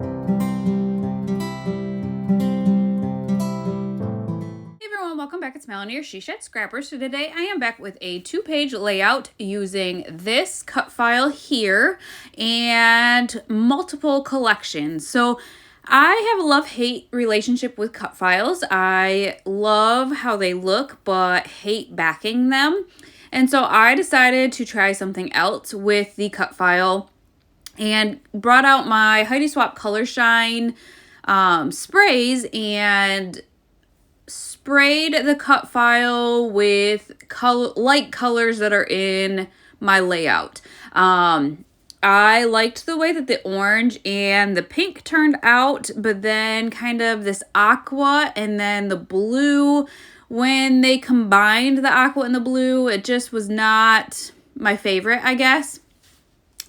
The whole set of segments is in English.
Hey everyone, welcome back. It's Melanie, your She Shed Scrapper. So today I am back with a 2-page layout using this cut file here and multiple collections. So I have a love-hate relationship with cut files. I love how they look, but hate backing them. And so I decided to try something else with the cut file and brought out my Heidi Swapp Color Shine sprays and sprayed the cut file with light colors that are in my layout. I liked the way that the orange and the pink turned out, but then kind of this aqua and then the blue, when they combined the aqua and the blue, it just was not my favorite, I guess.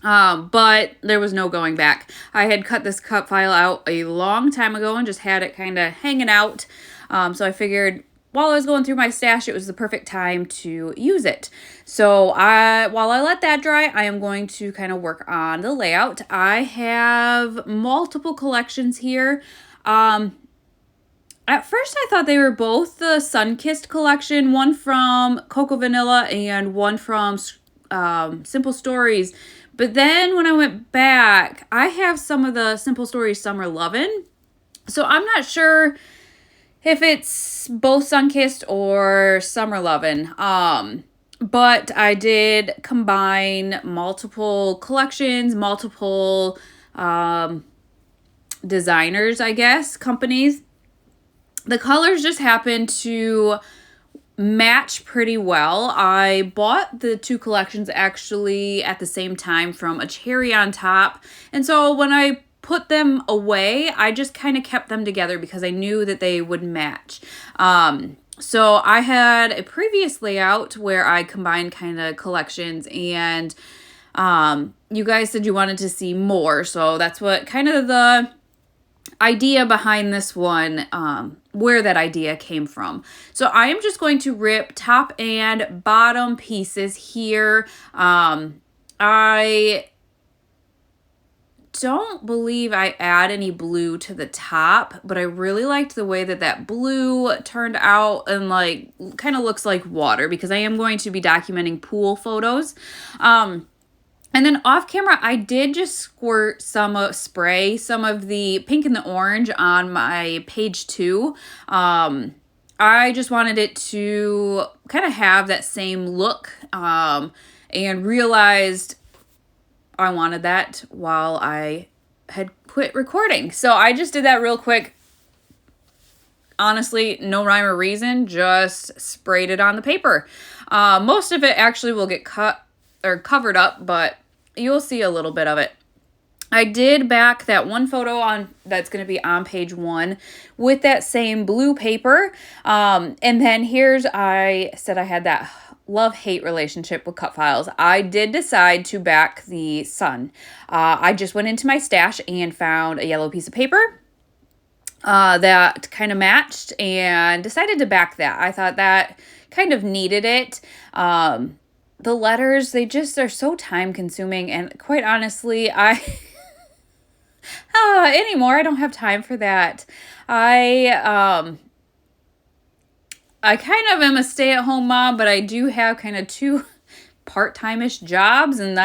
But there was no going back. I had cut this cut file out a long time ago and just had it kind of hanging out. So I figured while I was going through my stash, it was the perfect time to use it. So while I let that dry, I am going to kind of work on the layout. I have multiple collections here. At first, I thought they were both the Sun-Kissed collection, one from Cocoa Vanilla and one from Simple Stories. But then when I went back, I have some of the Simple Stories Summer Lovin'. So I'm not sure if it's both Sun-Kissed or Summer Lovin'. But I did combine multiple collections, multiple designers, I guess, companies. The colors just happened to match pretty well. I bought the two collections actually at the same time from A Cherry on Top. And so when I put them away, I just kind of kept them together because I knew that they would match. So I had a previous layout where I combined kind of collections, and you guys said you wanted to see more. So that's what kind of the idea behind this one, where that idea came from. So I am just going to rip top and bottom pieces here. I don't believe I add any blue to the top, but I really liked the way that that blue turned out and like kind of looks like water because I am going to be documenting pool photos. And then off camera, I did just squirt some of the pink and the orange on my page 2. I just wanted it to kind of have that same look, and realized I wanted that while I had quit recording. So I just did that real quick. Honestly, no rhyme or reason, just sprayed it on the paper. Most of it actually will get cut or covered up, but you'll see a little bit of it. I did back that one photo that's going to be on page 1 with that same blue paper. And then I said I had that love-hate relationship with cut files. I did decide to back the sun. I just went into my stash and found a yellow piece of paper that kind of matched and decided to back that. I thought that kind of needed it. The letters, they just are so time consuming, and quite honestly, anymore, I don't have time for that. I kind of am a stay-at-home mom, but I do have kind of 2 part-time-ish jobs, and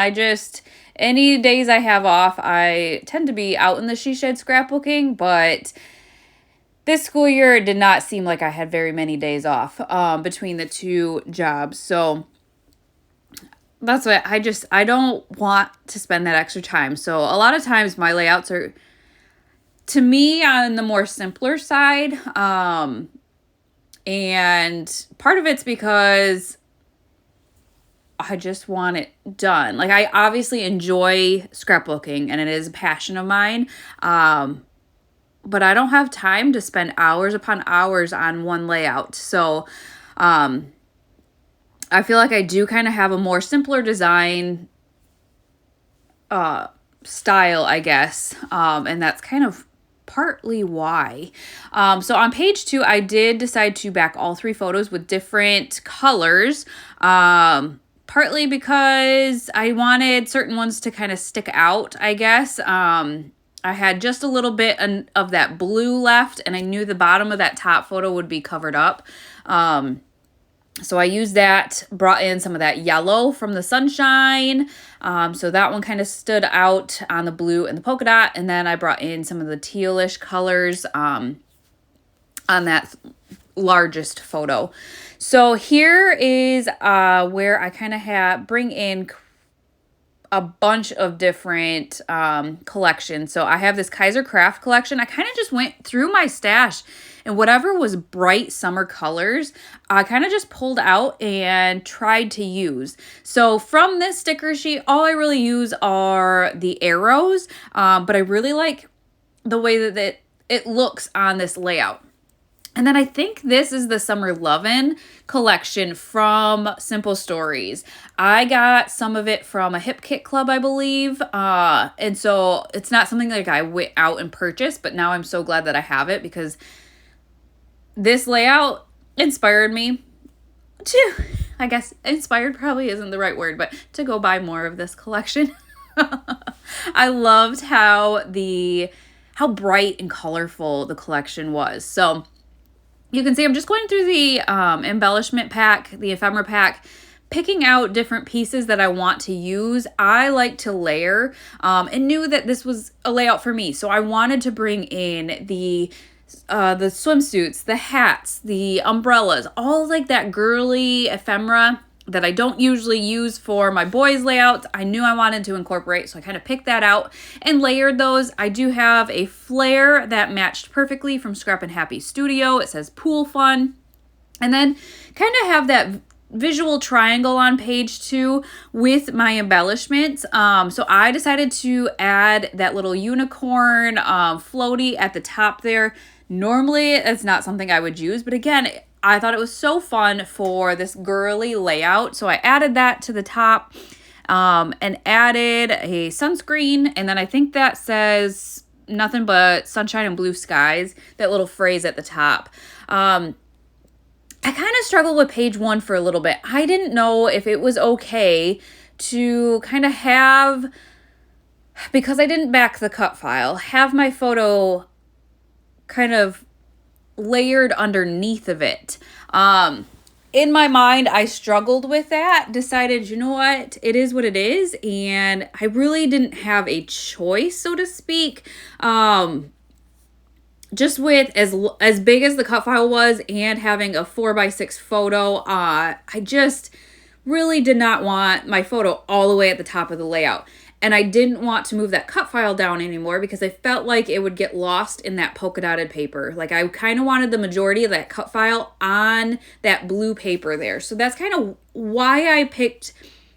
any days I have off, I tend to be out in the She Shed scrapbooking, but this school year did not seem like I had very many days off between the 2 jobs, so that's what I don't want to spend that extra time. So a lot of times my layouts are, to me, on the more simpler side. And part of it's because I just want it done. Like, I obviously enjoy scrapbooking and it is a passion of mine. But I don't have time to spend hours upon hours on one layout. So, I feel like I do kind of have a more simpler design style, I guess. And that's kind of partly why. So on page 2, I did decide to back all 3 photos with different colors. Partly because I wanted certain ones to kind of stick out, I guess. I had just a little bit of that blue left, and I knew the bottom of that top photo would be covered up. So I used that, brought in some of that yellow from the sunshine. So that one kind of stood out on the blue and the polka dot. And then I brought in some of the tealish colors on that largest photo. So here is where I kind of bring in a bunch of different collections. So I have this Kaiser Craft collection. I kind of just went through my stash, and whatever was bright summer colors, I kind of just pulled out and tried to use. So from this sticker sheet, all I really use are the arrows, but I really like the way that it looks on this layout. And then I think this is the Summer Lovin' collection from Simple Stories. I got some of it from a Hip Kit Club, I believe. And so it's not something like I went out and purchased, but now I'm so glad that I have it because this layout inspired me to, I guess inspired probably isn't the right word, but to go buy more of this collection. I loved how bright and colorful the collection was. So you can see I'm just going through the embellishment pack, the ephemera pack, picking out different pieces that I want to use. I like to layer and knew that this was a layout for me. So I wanted to bring in the swimsuits, the hats, the umbrellas, all like that girly ephemera that I don't usually use for my boys' layouts. I knew I wanted to incorporate, so I kind of picked that out and layered those. I do have a flare that matched perfectly from Scrap and Happy Studio. It says Pool Fun. And then kind of have that visual triangle on page 2 with my embellishments. So I decided to add that little unicorn floaty at the top there. Normally, it's not something I would use, but again, I thought it was so fun for this girly layout. So I added that to the top and added a sunscreen. And then I think that says nothing but sunshine and blue skies, that little phrase at the top. I kind of struggled with page 1 for a little bit. I didn't know if it was okay to kind of have, because I didn't back the cut file, have my photo kind of layered underneath of it. In my mind, I struggled with that, decided, you know what, it is what it is, and I really didn't have a choice, so to speak. Just with as big as the cut file was and having a 4x6 photo, I just really did not want my photo all the way at the top of the layout. And I didn't want to move that cut file down anymore because I felt like it would get lost in that polka dotted paper. Like I kind of wanted the majority of that cut file on that blue paper there. So that's kind of why I picked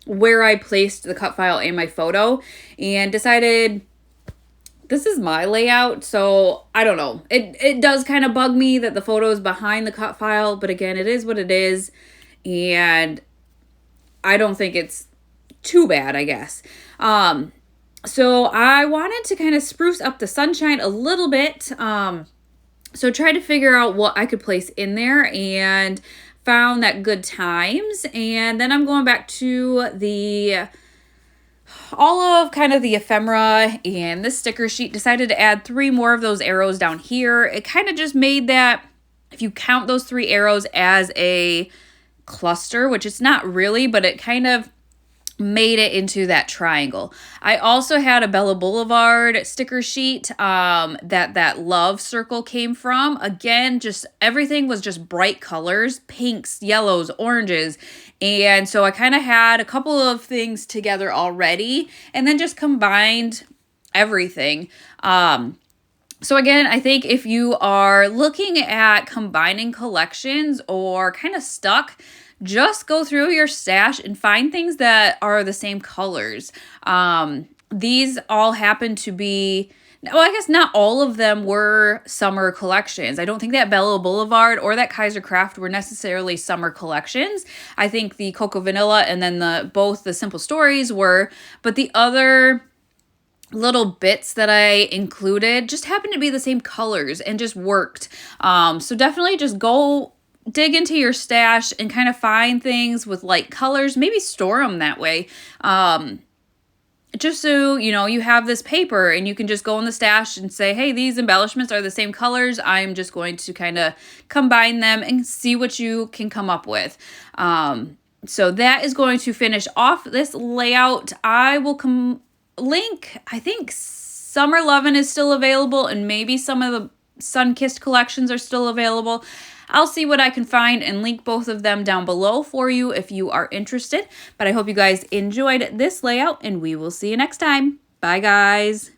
where I placed the cut file in my photo and decided this is my layout. So I don't know. It does kind of bug me that the photo is behind the cut file, but again, it is what it is. And I don't think it's too bad, I guess. So I wanted to kind of spruce up the sunshine a little bit. So tried to figure out what I could place in there and found that Good Times. And then I'm going back to all of kind of the ephemera and this sticker sheet. Decided to add 3 more of those arrows down here. It kind of just made that, if you count those 3 arrows as a cluster, which it's not really, but it kind of made it into that triangle. I also had a Bella Boulevard sticker sheet that love circle came from. Again, just everything was just bright colors, pinks, yellows, oranges. And so I kind of had a couple of things together already and then just combined everything. So again, I think if you are looking at combining collections or kind of stuck, just go through your stash and find things that are the same colors. These all happen to be, well, I guess not all of them were summer collections. I don't think that Bella Boulevard or that Kaiser Craft were necessarily summer collections. I think the Cocoa Vanilla and then both the Simple Stories were, but the other little bits that I included just happened to be the same colors and just worked. So definitely just go dig into your stash and kind of find things with light colors, maybe store them that way. just so you know, you have this paper and you can just go in the stash and say, hey, these embellishments are the same colors. I'm just going to kind of combine them and see what you can come up with. So that is going to finish off this layout. I will link, I think Summer Lovin' is still available, and maybe some of the Sun-Kissed collections are still available. I'll see what I can find and link both of them down below for you if you are interested. But I hope you guys enjoyed this layout, and we will see you next time. Bye, guys.